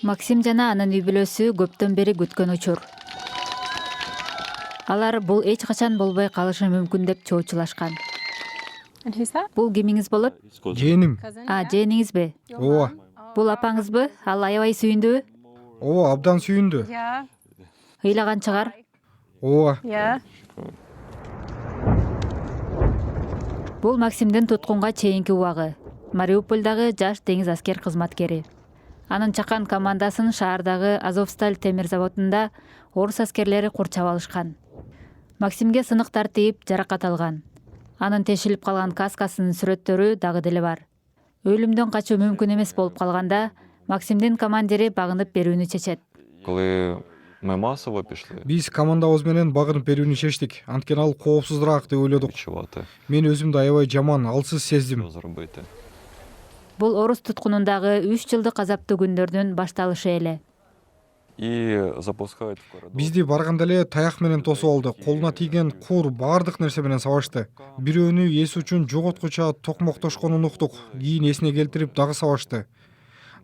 Максим жана анын үй бүлөсү көптөн бери күткөн учур. Алар бул эч качан болбой калышы мүмкүн деп чоочулашкан. And who's that? Бул кимиңиз болот? Жээним. Жээниңизби? Ооба. Бул апаңызбы? Ал аябай сүйүндүбү? Ооба, абдан сүйүндү. Yeah. Ыйлаган чыгар. Ооба. Yeah. Бул Максимдин туткунга чейинки убагы. Мариупольдагы жаш деңиз аскер кызматкери. Анын чакан командасын шаардагы Азовсталь темир заводунда орус аскерлери курчап алышкан. Максимге сыныктар тийип, жаракат алган. Анын тешилип калган каскасынын сүрөттөрү дагы деле бар. Өлүмдөн качуу мүмкүн эмес болуп калганда, Максимдин командири багынып берүүнү чечет. Коли ми масово пішли Биз командабыз менен багынып берүүнү чечтик. Анткени ал коопсузураак деп ойлодук. відчувати, Мен өзүмдү аябай жаман, алсыз сездим. що зробити. Бул орус туткунундагы 3 жылдык азаптуу күндөрдүн башталышы эле. І запускають в коридор. Бизди барганда эле таяк менен тосуп алды. Колуна тийген кур баардык нерсе менен сабашты. Бирөөнү эс үчүн жоготкуча токмоктошконун уктук. Кийин эсине келтирип дагы сабашты.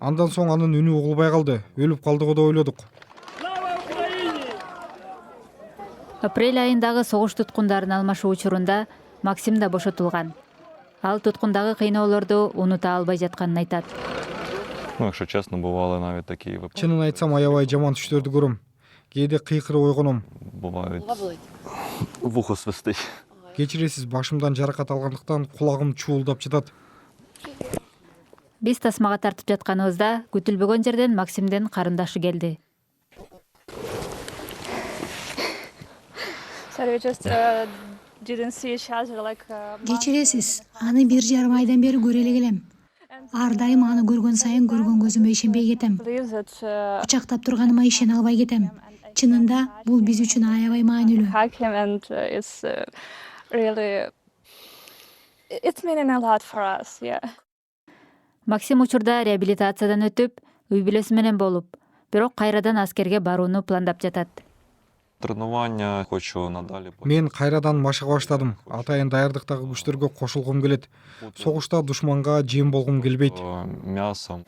Андан соң анын үнү угулбай калды. Өлүп калдыгы деп ойлодук. Апрель айындагы согуш туткундарын алмашуу учурунда Максим да бошотулган. Ал туткундагы кыйноолорду унута албай жатканын айтат. Ну, якщо чесно, бували навіть такі випадки. Чынын айтсам, аябай жаман түштөрдү көрөм. Кээде кыйкырып ойгоном. Бувають. Вухо свистить. Кечиресиз, башымдан жаракат алгандыктан кулагым чуулдап жатат. Биз тасмага тартып жатканыбызда күтүлбөгөн жерден Максимдин карындашы келди. So we just didn't see each other like. Кечиресиз, аны 1,5 айдан бери көрө эле келем. Ар дайым аны көргөн сайын көргөн көзүмө ишенбей кетем. Believe that Кучактап турганыма ишене албай кетем. Чынында бул биз үчүн аябай маанилүү. hug him and it's really it's meaning a lot for us. Yeah. Максим учурда реабилитациядан өтүп, үй бүлөсү менен болуп, бирок кайрадан аскерге барууну пландап жатат. Тренування хочу надалі. Мен кайрадан машыга баштадым. Атайын даярдыктагы күчтөргө кошулгум келет. Согушта душманга жем болгум келбейт. М'ясом.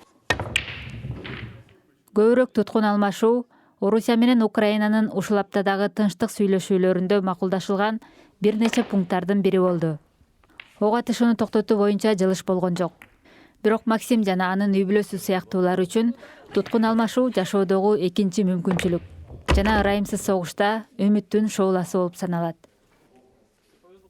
Көбүрөөк туткун алмашуу Орусия менен Украинанын ушул аптадагы тынчтык сүйлөшүүлөрүндө макулдашылган бир нече пункттардын бири болду. Ок атышууну токтотуу боюнча жылыш болгон жок. Бирок Максим жана анын үй бүлөсү сыяктуулар үчүн туткун алмашуу жашоодогу экинчи мүмкүнчүлүк. Жана ырайымсыз согушта үмүттүн шооласы болуп саналат.